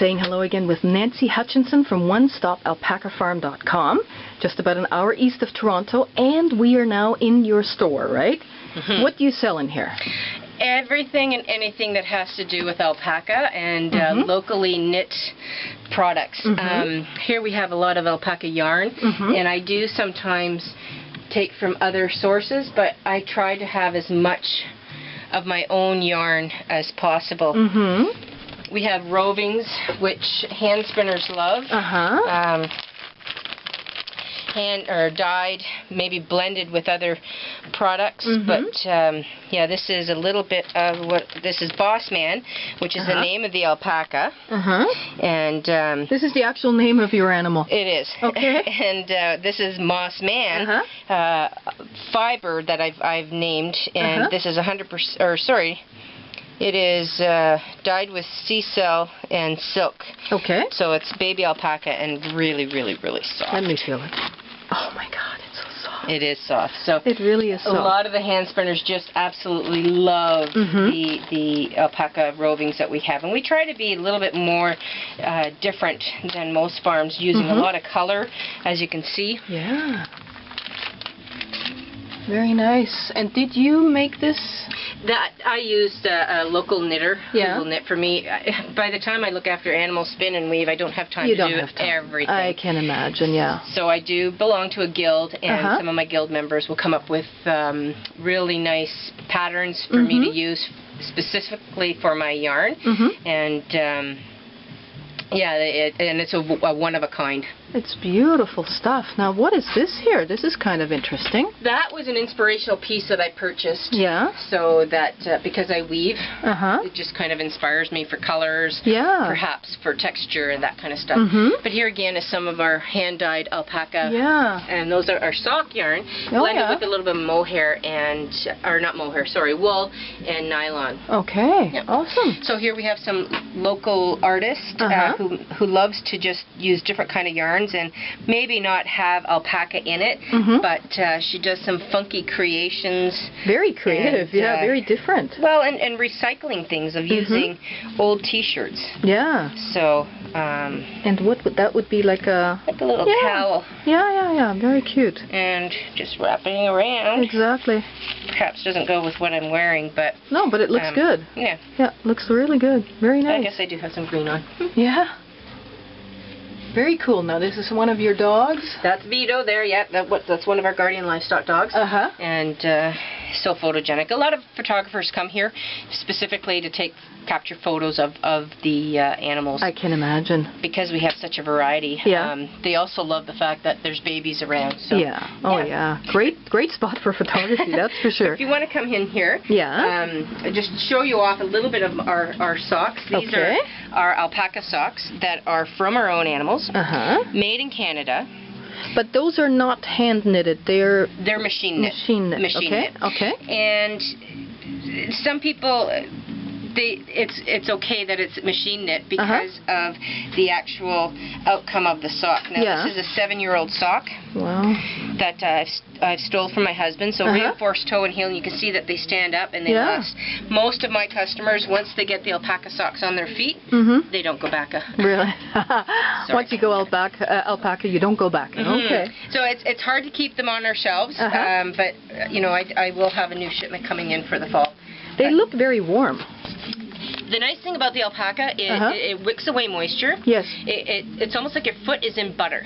saying hello again with Nancy Hutchinson from OneStopAlpacaFarm.com, just about an hour east of Toronto, and we are now in your store, right? Mm-hmm. What do you sell in here? Everything and anything that has to do with alpaca and locally knit products. Here we have a lot of alpaca yarn, and I do sometimes take from other sources, but I try to have as much of my own yarn as possible. We have rovings, which hand spinners love. Hand or dyed, maybe blended with other products, but yeah, this is a little bit of what this is. Boss Man, which is the name of the alpaca, and this is the actual name of your animal. It is. Okay. And this is Moss Man, fiber that I've named, and this is 100%. Or sorry. It is dyed with sea cell and silk. Okay. So it's baby alpaca and really, really, really soft. Let me feel it. Oh my God, it's so soft. It is soft. So it really is soft. A lot of the hand spinners just absolutely love the alpaca rovings that we have. And we try to be a little bit more different than most farms, using a lot of color, as you can see. Yeah. Very nice. And did you make this? That I used a local knitter who will knit for me. By the time I look after animal spin and weave, I don't have time to do everything. I can imagine, yeah. So I do belong to a guild, and some of my guild members will come up with really nice patterns for me to use specifically for my yarn. And yeah, and it's a one of a kind. It's beautiful stuff. Now, what is this here? This is kind of interesting. That was an inspirational piece that I purchased. Yeah. So that, because I weave, it just kind of inspires me for colors, perhaps for texture and that kind of stuff. But here again is some of our hand-dyed alpaca. Yeah. And those are our sock yarn, blended with a little bit of mohair and, or not mohair, sorry, wool and nylon. Okay. Yep. Awesome. So here we have some local artist who loves to just use different kind of yarns and maybe not have alpaca in it, but she does some funky creations. Very creative, and, yeah, very different. Well, and recycling things of using old T-shirts. Yeah. So. And what would that would be like a little towel. Yeah, very cute. And just wrapping around. Exactly. Perhaps doesn't go with what I'm wearing, but no, but it looks good. Yeah. Yeah, looks really good. Very nice. I guess I do have some green on. Yeah. Very cool. Now, this is one of your dogs? That's Vito there, yeah. That's one of our guardian livestock dogs. And so photogenic. A lot of photographers come here specifically to capture photos of the animals. I can imagine. Because we have such a variety. Yeah. They also love the fact that there's babies around. So, yeah. Oh, yeah. Great spot for photography, that's for sure. If you want to come in here, just show you off a little bit of our socks. These are our alpaca socks that are from our own animals, made in Canada. But those are not hand knitted; they're machine knit. Machine knit. Okay. And some people, it's okay that it's machine knit because of the actual outcome of the sock. Now this is a 7-year-old sock. Wow. That I've stole from my husband. So reinforced toe and heel, and you can see that they stand up and they last. Most of my customers, once they get the alpaca socks on their feet, they don't go back. Really? Once you go alpaca, you don't go back. Okay. So it's hard to keep them on our shelves, but you know, I will have a new shipment coming in for the fall. They look very warm. The nice thing about the alpaca is it wicks away moisture. Yes. It's almost like your foot is in butter.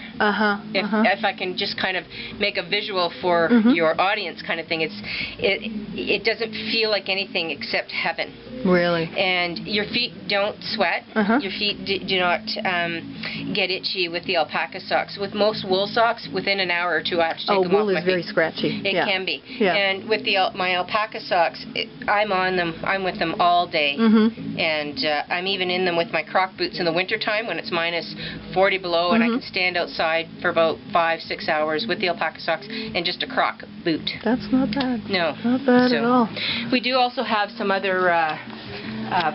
If I can just kind of make a visual for your audience kind of thing, it doesn't feel like anything except heaven. Really? And your feet don't sweat. Your feet do not get itchy with the alpaca socks. With most wool socks, within an hour or two I have to take them off my feet. Wool is very scratchy. It can be. Yeah. And with my alpaca socks, I'm on them. I'm with them all day. And I'm even in them with my croc boots in the wintertime when it's minus 40 below and I can stand outside for about 5-6 hours with the alpaca socks and just a croc boot. That's not bad. No. Not bad at all. We do also have some other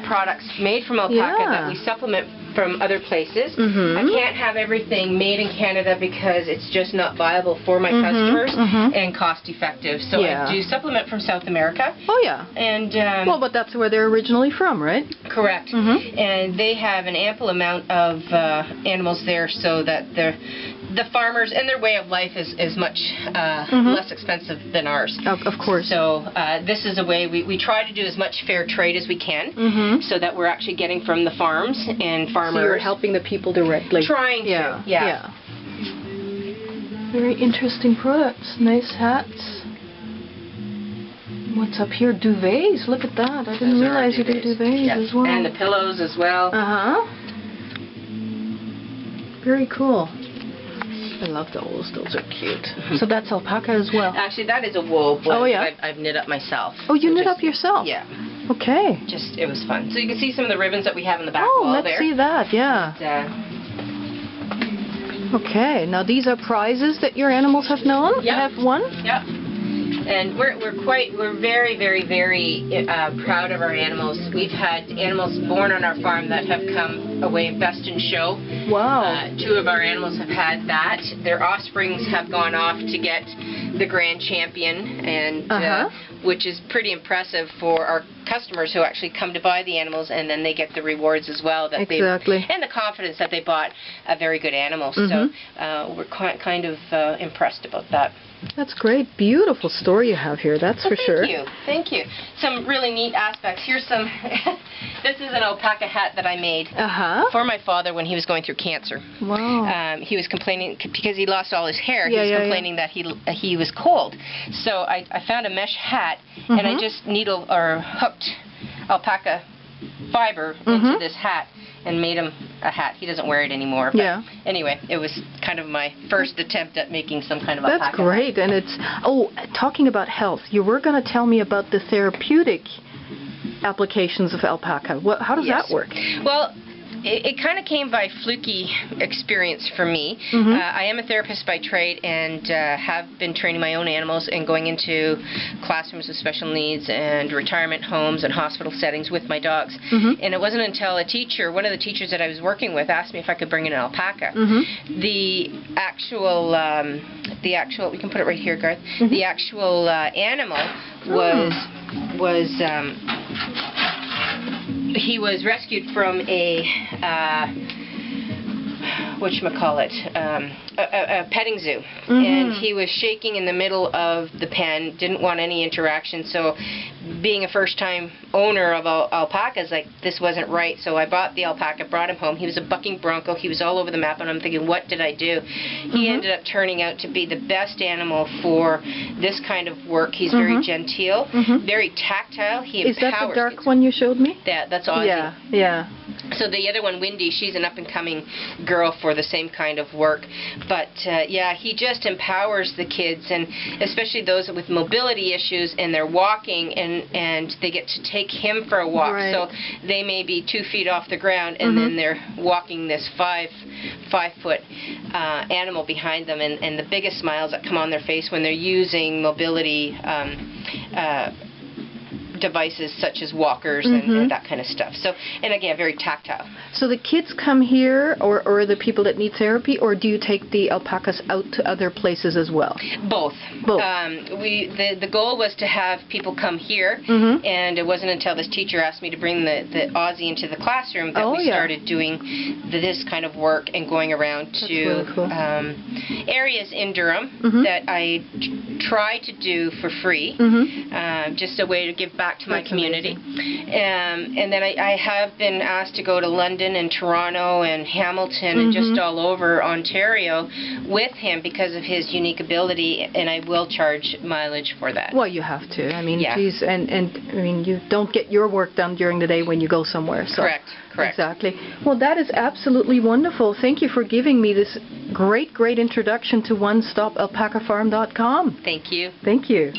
products made from alpaca that we supplement from other places. I can't have everything made in Canada because it's just not viable for my customers and cost effective. So I do supplement from South America. Oh yeah. And well, but that's where they're originally from, right? Correct. And they have an ample amount of animals there, so that the farmers and their way of life is much less expensive than ours. Of course. So this is a way we try to do as much fair trade as we can, so that we're actually getting from the farms and farmers. So you're helping the people directly. Trying to. Yeah. Very interesting products. Nice hats. What's up here? Duvets. Look at that. I didn't realize you do duvets as well. And the pillows as well. Very cool. I love those. Those are cute. So that's alpaca as well. Actually, that is a wool. Oh yeah. I've knit up myself. Oh, you knit up yourself? Yeah. Okay. It was fun. So you can see some of the ribbons that we have in the back wall there. Oh, let's see that. Yeah. Okay. Now these are prizes that your animals have known. Yep. Have won. Yep. And we're very, very, very proud of our animals. We've had animals born on our farm that have come away best in show. Wow. 2 of our animals have had that. Their offsprings have gone off to get the grand champion, and which is pretty impressive for our customers who actually come to buy the animals, and then they get the rewards as well that and the confidence that they bought a very good animal. So we're kind of impressed about that. That's great. Beautiful store you have here, that's for sure. Thank you. Thank you. Some really neat aspects. Here's some... This is an alpaca hat that I made for my father when he was going through cancer. Wow. He was complaining, because he lost all his hair, he was complaining that he was cold. So I found a mesh hat, and I just hooked alpaca fiber into this hat and made him a hat. He doesn't wear it anymore. But anyway, it was kind of my first attempt at making some kind of alpaca. That's great. And it's, talking about health, you were going to tell me about the therapeutic applications of alpaca. How does that work? Well, it kind of came by fluky experience for me. I am a therapist by trade, and have been training my own animals and going into classrooms with special needs and retirement homes and hospital settings with my dogs. And it wasn't until one of the teachers that I was working with, asked me if I could bring in an alpaca. The actual, we can put it right here, Garth. The actual animal was he was rescued from a petting zoo, and he was shaking in the middle of the pen, didn't want any interaction. So being a first-time owner of alpacas, like, this wasn't right. So I bought the alpaca, brought him home. He was a bucking bronco. He was all over the map, and I'm thinking, what did I do? He ended up turning out to be the best animal for this kind of work. He's very genteel, very tactile. He empowers. Is that the dark one you showed me? That's Ozzy. Yeah. So the other one, Windy, she's an up-and-coming girl for the same kind of work. But he just empowers the kids, and especially those with mobility issues, and they're walking, and they get to take him for a walk. Right. So they may be 2 feet off the ground, and then they're walking this 5-foot animal behind them, and the biggest smiles that come on their face when they're using mobility devices such as walkers and that kind of stuff. So, and again, very tactile. So the kids come here, or the people that need therapy, or do you take the alpacas out to other places as well? Both. The goal was to have people come here, and it wasn't until this teacher asked me to bring the Aussie into the classroom that we started doing this kind of work and going around to really cool. areas in Durham that I try to do for free, just a way to give back to my community. And then I have been asked to go to London and Toronto and Hamilton and just all over Ontario with him because of his unique ability, and I will charge mileage for that. Well, you have to. I mean, geez, and I mean, you don't get your work done during the day when you go somewhere. So. Correct. Exactly. Well, that is absolutely wonderful. Thank you for giving me this great introduction to onestopalpacafarm.com. Thank you. Thank you.